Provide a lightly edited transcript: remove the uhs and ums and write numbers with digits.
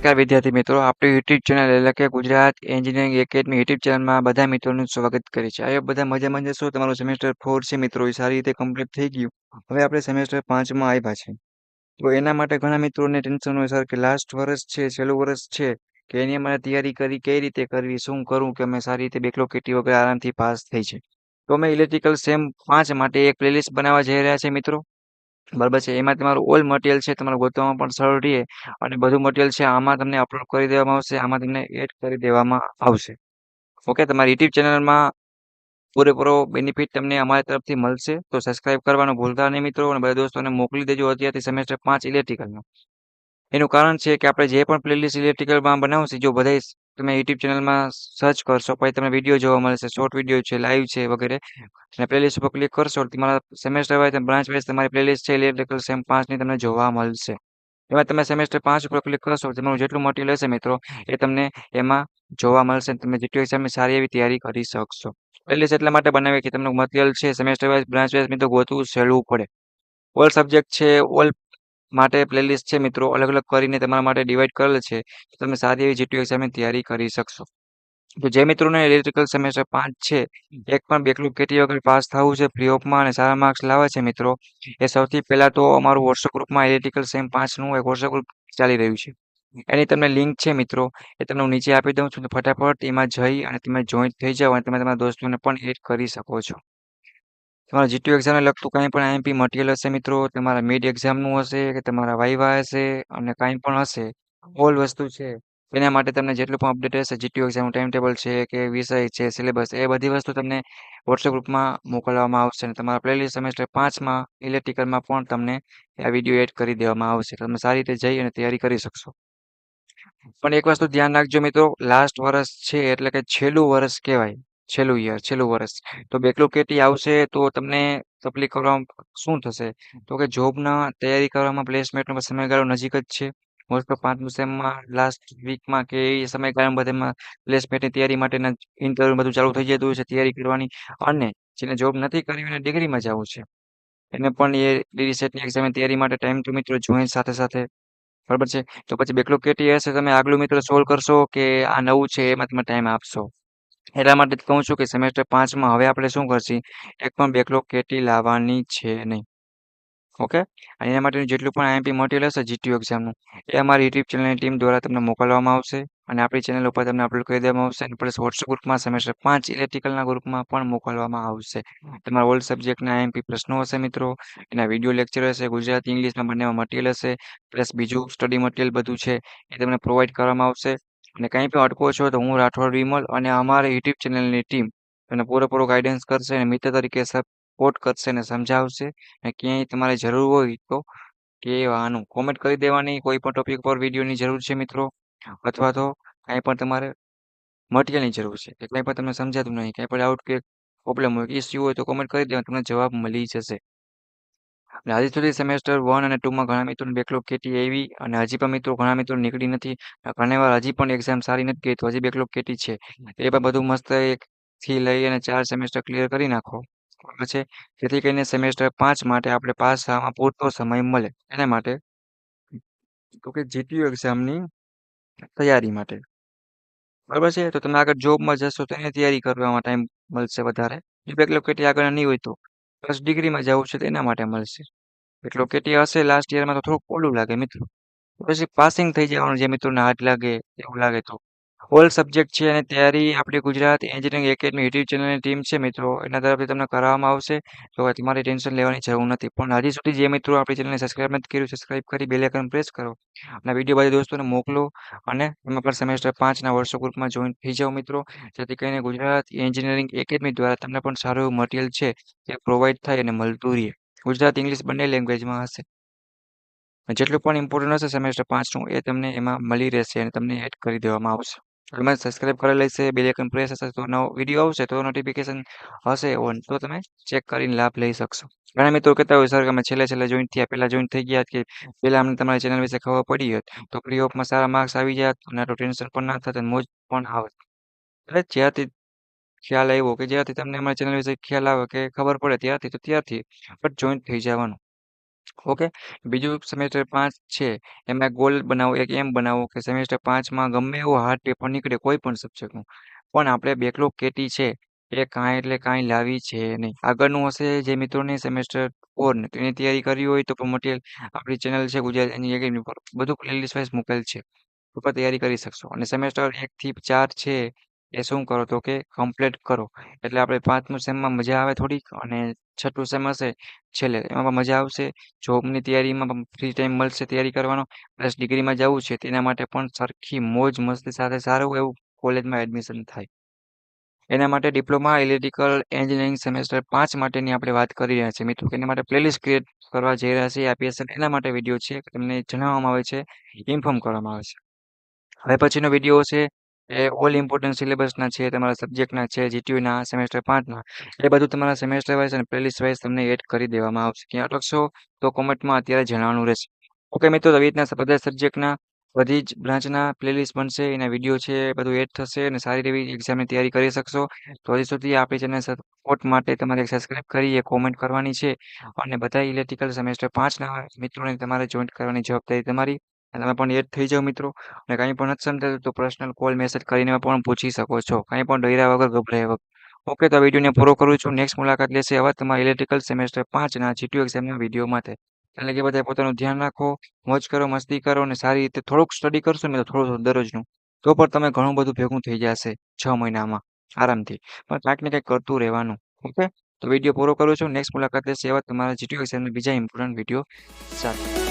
નમસ્કાર વિદ્યાર્થી મિત્રો, આપણી યુટ્યુબ ચેનલ એટલે કે ગુજરાત એન્જિનિયરિંગ એકેડમી યુટ્યુબ ચેનલમાં બધા મિત્રોનું સ્વાગત કરે છે. આ બધા મજામાં જશો. તમારું સેમેસ્ટર 4 છે મિત્રો, એ સારી રીતે કમ્પ્લીટ થઈ ગયું. હવે આપણે સેમેસ્ટર 5માં આવ્યા છે. તો એના માટે ઘણા મિત્રોને ટેન્શન હોય સર કે લાસ્ટ વર્ષ છે, છેલ્લું વર્ષ છે, કે એની અમારે તૈયારી કરી કઈ રીતે કરવી, શું કરવું કે અમે સારી રીતે બેકલોગ કેટી વગર આરામથી પાસ થઈ છે. તો અમે ઇલેક્ટ્રિકલ સેમ 5 માટે એક પ્લેલિસ્ટ બનાવવા જઈ રહ્યા છે મિત્રો. બરાબર છે. એમાં તમારું ઓલ મટીરિયલ છે, તમારે ગોતવામાં પણ સરળ રહે અને બધું મટીરિયલ છે આમાં તમને અપલોડ કરી દેવામાં આવશે, આમાં તમને એડ કરી દેવામાં આવશે. ઓકે, તમારી યુટ્યુબ ચેનલમાં પૂરેપૂરો બેનિફિટ તમને અમારી તરફથી મળશે. તો સબસ્ક્રાઇબ કરવાનું ભૂલતા નહીં મિત્રો, અને બધા દોસ્તોને મોકલી દેજો અત્યારથી સેમેસ્ટર 5 ઇલેક્ટ્રિકલનો. એનું કારણ છે કે આપણે જે પણ પ્લેલિસ્ટ ઇલેક્ટ્રિકલમાં બનાવશે, જો બધા તમે યુટ્યુબ ચેનલમાં સર્ચ કરશો પછી તમને વિડીયો જોવા મળશે, શોર્ટ વિડીયો છે, લાઈવ છે વગેરે, અને પ્લેલિસ્ટ ઉપર ક્લિક કરશો તમારા સેમેસ્ટર વાઇઝ બ્રાન્ચ વાઇઝ તમારી પ્લેલિસ્ટ છે ઇલેક્ટ્રિકલ સેમ 5 ની તમને જોવા મળશે. એમાં તમે સેમેસ્ટર 5 ઉપર ક્લિક કરશો, તમારું જેટલું મટીરિયલ હશે મિત્રો એ તમને એમાં જોવા મળશે. તમે જીટીયુ એક્ઝામની સારી એવી તૈયારી કરી શકશો. પ્લેલિસ્ટ એટલા માટે બનાવી કે તમને મટીરિયલ છે સેમેસ્ટર વાઇઝ બ્રાન્ચ વાઇઝ મિત્રો ગોતવું સહેલું પડે. ઓલ સબ્જેક્ટ છે, ઓલ માટે પ્લેલિસ્ટ છે મિત્રો, અલગ અલગ કરીને તમારા માટે ડિવાઈડ કરેલ છે. તો તમે સારી એવી જીટીયુ એક્ઝામની તૈયારી કરી શકશો. તો જે મિત્રોને ઇલેક્ટ્રિકલ સેમેસ્ટર 5 છે, એક પણ બેકલોગ કેટી વગર પાસ થવું છે ફ્રી ઓફમાં અને સારા માર્ક્સ લાવવા છે મિત્રો, એ સૌથી પહેલા તો અમારું વોટ્સઅપ ગ્રુપમાં ઇલેક્ટ્રિકલ સેમ 5 નું એક વોટ્સઅપ ગ્રુપ ચાલી રહ્યું છે. એની તમને લિંક છે મિત્રો, એ તમને હું નીચે આપી દઉં છું. તો ફટાફટ એમાં જઈ અને તમે જોઈન્ટ થઈ જાઓ અને તમે તમારા દોસ્તોને પણ એડ કરી શકો છો. તમારા જીટીયુ એક્ઝામને લગતું કંઈ પણ આઈએમપી મટીરિયલ હશે મિત્રો, તમારા મિડ એક્ઝામનું હશે કે તમારા વાઇવા હશે અને કાંઈ પણ હશે, ઓલ વસ્તુ છે એના માટે તમને જેટલું પણ અપડેટ હશે, જીટીયુ એક્ઝામનું ટાઈમ ટેબલ છે કે વિષય છે, સિલેબસ, એ બધી વસ્તુ તમને વોટ્સએપ ગ્રુપમાં મોકલવામાં આવશે. અને તમારા પ્લેલિસ્ટ સેમેસ્ટર 5માં ઇલેક્ટ્રિકલમાં પણ તમને આ વિડીયો એડ કરી દેવામાં આવશે. તમે સારી રીતે જઈ અને તૈયારી કરી શકશો. પણ એક વસ્તુ ધ્યાન રાખજો મિત્રો, લાસ્ટ વર્ષ છે એટલે કે છેલ્લું વર્ષ કહેવાય, છેલ્લું યર, છેલ્લું વર્ષ. તો બેકલોગ કેટી આવશે તો તમને તકલીફ કરવામાં શું થશે, તો કે જોબના તૈયારી કરવામાં પ્લેસમેન્ટનો સમયગાળો નજીક જ છે. મોસ્ટ ઓફ 5મું સેમમાં લાસ્ટ વીકમાં કે એ સમયગાળામાં બધામાં પ્લેસમેન્ટની તૈયારી માટેના ઇન્ટરવ્યુ બધું ચાલુ થઈ જતું હોય છે તૈયારી કરવાની. અને જેને જોબ નથી કરવી અને ડિગ્રીમાં જવું છે એને પણ એ ડીડી સેટની એક્ઝામની તૈયારી માટે ટાઈમ ટુ મિત્રો જોઈન સાથે સાથે, બરાબર છે. તો પછી બેકલોગ કેટી હશે, તમે આગલું મિત્રો સોલ્વ કરશો કે આ નવું છે એમાં તમે ટાઈમ આપશો. એટલા માટે જ કહું છું કે સેમેસ્ટર 5માં હવે આપણે શું કરશું, એક પણ બેકલોગ કેટી લાવવાની છે નહીં. ઓકે, અને એના માટેનું જેટલું પણ આઈએમપી મટીરિયલ હશે જીટીયુ એક્ઝામનું, એ અમારી યુટ્યુબ ચેનલની ટીમ દ્વારા તમને મોકલવામાં આવશે અને આપણી ચેનલ ઉપર તમને અપલોડ કરી દેવામાં આવશે. અને પ્લસ વોટ્સએપ ગ્રુપમાં સેમેસ્ટર 5 ઇલેક્ટ્રિકલના ગ્રુપમાં પણ મોકલવામાં આવશે. તમારા ઓલ સબ્જેક્ટના આઈએમપી પ્રશ્નો હશે મિત્રો, એના વિડીયો લેક્ચર હશે, ગુજરાતી ઇંગ્લિશમાં બંનેમાં મટીરિયલ હશે, પ્લસ બીજું સ્ટડી મટીરિયલ બધું છે એ તમને પ્રોવાઈડ કરવામાં આવશે. અને કંઈ પણ અટકો છો તો હું રાઠોડ વિમલ અને અમારી યુટ્યુબ ચેનલની ટીમ તમને પૂરેપૂરો ગાઈડન્સ કરશે અને મિત્ર તરીકે સપોર્ટ કરશે અને સમજાવશે. અને ક્યાંય તમારે જરૂર હોય તો કહેવાનું, કોમેન્ટ કરી દેવાની. કોઈ પણ ટોપિક પર વિડીયોની જરૂર છે મિત્રો, અથવા તો કાંઈ પણ તમારે મટીરિયલની જરૂર છે કે કંઈ પણ તમને સમજાતું નહીં, કાંઈ પણ ડાઉટ કે પ્રોબ્લેમ હોય કે ઇસ્યુ હોય તો કોમેન્ટ કરી દેવાનું, તમને જવાબ મળી જશે. અને હજી સુધી સેમેસ્ટર 1 અને 2માં ઘણા મિત્રોને બેકલોગ કેટી આવી અને હજી પણ મિત્રો ઘણા મિત્રો નીકળી નથી. ઘણી વાર હજી પણ એક્ઝામ સારી નથી ગઈ તો હજી બેકલોગ કેટી છે. એ પણ બધું મસ્ત 1 થી લઈ અને 4 સેમેસ્ટર ક્લિયર કરી નાખો, બરાબર છે. જેથી કરીને સેમેસ્ટર 5 માટે આપણે પાસ થવામાં પૂરતો સમય મળે. એના માટે તો કે જીટીયુ એક્ઝામની તૈયારી માટે, બરાબર છે. તો તમે આગળ જોબમાં જશો તો એની તૈયારી કરવામાં ટાઈમ મળશે વધારે. જો બેકલોગ કેટી આગળ નહીં હોય તો પ્લસ ડિગ્રીમાં જવું છે તો એના માટે મળશે. બેકલોગ કેટી હશે લાસ્ટ યરમાં તો થોડુંક ઓલું લાગે મિત્રો, પછી પાસિંગ થઈ જવાનું જે મિત્રોને હાર્ડ લાગે એવું લાગે તો. ઓલ સબ્જેક્ટ છે અને તૈયારી આપણી ગુજરાત એન્જિનિયરિંગ એકેડમી યુટ્યુબ ચેનલની ટીમ છે મિત્રો, એના તરફથી તમને કરાવવામાં આવશે. તો હવે તમારે ટેન્શન લેવાની જરૂર નથી. પણ હજી સુધી જે મિત્રો આપણી ચેનલને સબસ્ક્રાઇબ નથી કર્યું, સબસ્ક્રાઇબ કરી બેલ આઇકન પ્રેસ કરો અને વિડીયો બધા દોસ્તોને મોકલો. અને એમાં પણ સેમેસ્ટર 5ના વોટ્સએપ ગ્રુપમાં જોઈન થઈ જાઓ મિત્રો, જેથી કરીને ગુજરાત એન્જિનિયરિંગ એકેડમી દ્વારા તમને પણ સારું એવું મટીરિયલ છે એ પ્રોવાઈડ થાય અને મળતું રહે. ગુજરાત ઇંગ્લિશ બંને લેંગ્વેજમાં હશે. જેટલું પણ ઇમ્પોર્ટન્ટ હશે સેમેસ્ટર 5નું એ તમને એમાં મળી રહેશે અને તમને એડ કરી દેવામાં આવશે. તમે સબસ્ક્રાઇબ કરેલ હશે, બેલ આઇકન પ્રેસ હશે તો નવો વિડીયો આવશે તો નોટિફિકેશન હશે ઓન, તો તમે ચેક કરીને લાભ લઈ શકશો. ઘણા મિત્રો કહેતા હોય સર કે અમે છેલ્લે જોઈન થયા, પહેલા જોઈન થઈ ગયા કે પહેલા અમને તમારી ચેનલ વિશે ખબર પડી હોત તો ફ્રી ઓફમાં સારા માર્ક્સ આવી જાત અને આટલું ટેન્શન પણ ના થાત અને મોજ પણ આવત. એટલે જ્યારથી ખ્યાલ આવ્યો કે જ્યારથી તમને અમારી ચેનલ વિશે ખ્યાલ આવે કે ખબર પડે ત્યારથી બટ જોઈન થઈ જવાનું. ઓકે. બીજું સેમેસ્ટર 5 છે એમાં ગોલ બનાવો, એક એમ બનાવો કે સેમેસ્ટર 5માં ગમે એવું હાર્ડ પેપર નીકળે કોઈ પણ સબ્જેક્ટનું, પણ આપણે બેકલોગ કેટી છે એ કાંઈ એટલે કાંઈ લાવી છે નહીં. આગળનું હશે જે મિત્રોને સેમેસ્ટર 4 ને તેની તૈયારી કરવી હોય તો પણ મટીરિયલ આપણી ચેનલ છે ગુજરાત એની એકેડમી પર બધું પ્લેલિસ્ટ વાઇઝ મૂકેલ છે. ઉપર તૈયારી કરી શકશો. અને સેમેસ્ટર 1 થી 4 છે એ શું કરો તો કે કમ્પ્લીટ કરો. એટલે આપણે 5મું સેમમાં મજા આવે થોડીક, અને 6ઠું સેમ હશે છેલ્લે એમાં પણ મજા આવશે. જોબની તૈયારીમાં પણ ફ્રી ટાઈમ મળશે તૈયારી કરવાનો, પ્લસ ડિગ્રીમાં જવું છે તેના માટે પણ સરખી મોજ મસ્તી સાથે સારું એવું કોલેજમાં એડમિશન થાય. એના માટે ડિપ્લોમા ઇલેક્ટ્રિકલ એન્જિનિયરિંગ સેમેસ્ટર 5 માટેની આપણે વાત કરી રહ્યા છીએ મિત્રો. એના માટે પ્લેલિસ્ટ ક્રિએટ કરવા જઈ રહ્યા છીએ આઈપીએસએલ, એના માટે વિડીયો છે તમને જણાવવામાં આવે છે, ઇન્ફોર્મ કરવામાં આવે છે. હવે પછીનો વિડીયો છે એ ઓલ ઇમ્પોર્ટન્ટ સિલેબસના છે, તમારા સબ્જેક્ટના છે, જીટીયુના સેમેસ્ટર 5ના, એ બધું તમારા સેમેસ્ટર વાઇઝ અને પ્લેલિસ્ટ વાઇઝ તમને એડ કરી દેવામાં આવશે. ક્યાં અટકશો તો કોમેન્ટમાં અત્યારે જણાવવાનું રહેશે. ઓકે મિત્રો, આવી રીતના બધા સબ્જેક્ટના બધી જ બ્રાન્ચના પ્લેલિસ્ટ બનશે, એના વિડીયો છે એ બધું એડ થશે અને સારી એવી એક્ઝામની તૈયારી કરી શકશો. તો હજી સુધી આપણી ચેનલ સપોર્ટ માટે તમારે સબસ્ક્રાઇબ કરી એ કોમેન્ટ કરવાની છે. અને બધા ઇલેક્ટ્રિકલ સેમેસ્ટર 5ના મિત્રોને તમારે જોઈન્ટ કરવાની જવાબદારી તમારી. અને તમે પણ એડ થઈ જાઓ મિત્રો. અને કાંઈ પણ નથી સમજાતું તો પર્સનલ કોલ મેસેજ કરીને પણ પૂછી શકો છો, કાંઈ પણ ડર્યા વગર ગભરાયા વગર. ઓકે, તો આ વિડીયોને પૂરો કરું છું. નેક્સ્ટ મુલાકાત લેશે હવે તમારા ઇલેક્ટ્રિકલ સેમેસ્ટર 5ના જીટીયુ એક્ઝામના વિડીયો માટે. એટલે કે બધા પોતાનું ધ્યાન રાખો, મોજ કરો, મસ્તી કરો અને સારી રીતે થોડુંક સ્ટડી કરશો ને તો થોડું દરરોજનું, તો પણ તમે ઘણું બધું ભેગું થઈ જશે 6 મહિનામાં આરામથી. પણ કાંઈક ને કંઈક કરતું રહેવાનું. ઓકે, તો વિડીયો પૂરો કરું છું. નેક્સ્ટ મુલાકાત લેશે એવા તમારા જીટીયુ એક્ઝામના બીજા ઇમ્પોર્ટન્ટ વિડીયો સાથે.